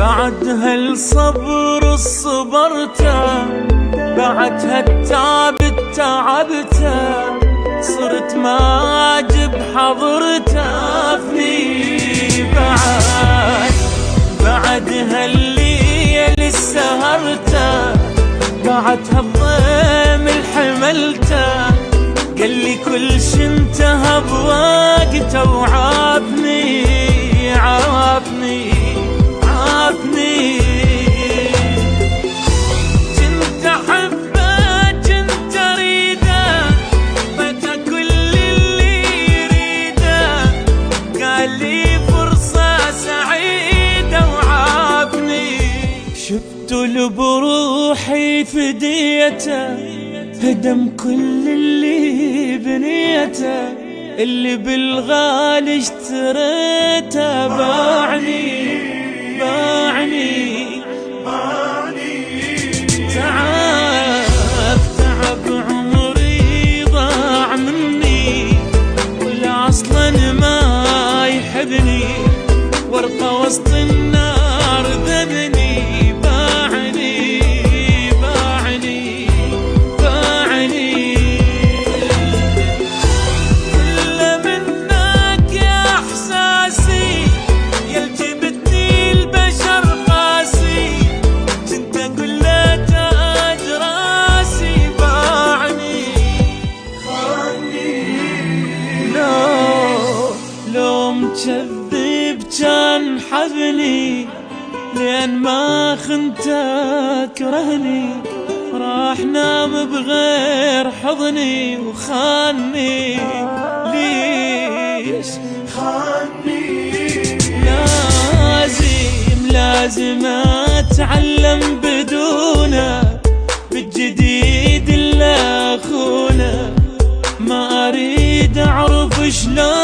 بعد هالصبر صبرته، بعد هالتعب تعبته، صرت ما اجب حضرته افني. بعد هالليل سهرته، بعد هالضيم حملته، قال لي كل شي انتهى بوقته وعافني عافني عافني. كنت احبه كنت اريده، فتا كل اللي يريده، قال لي فرصة سعيدة وعافني. شفت بروحي فديته، هدم كل اللي بنيته، اللي بالغالي اشتريته باعني باعني باعني. تعب عمري ضاع مني، ولا اصلا ما يحبني، ورقة وسط النار ذبني. مكذب كان حبني، لين ما خنته كرهني، راح نام بغير حضني وخاني. ليش خاني؟ لازم اتعلم بدونه، بالجديد اللي اخونه، ما اريد اعرف شلون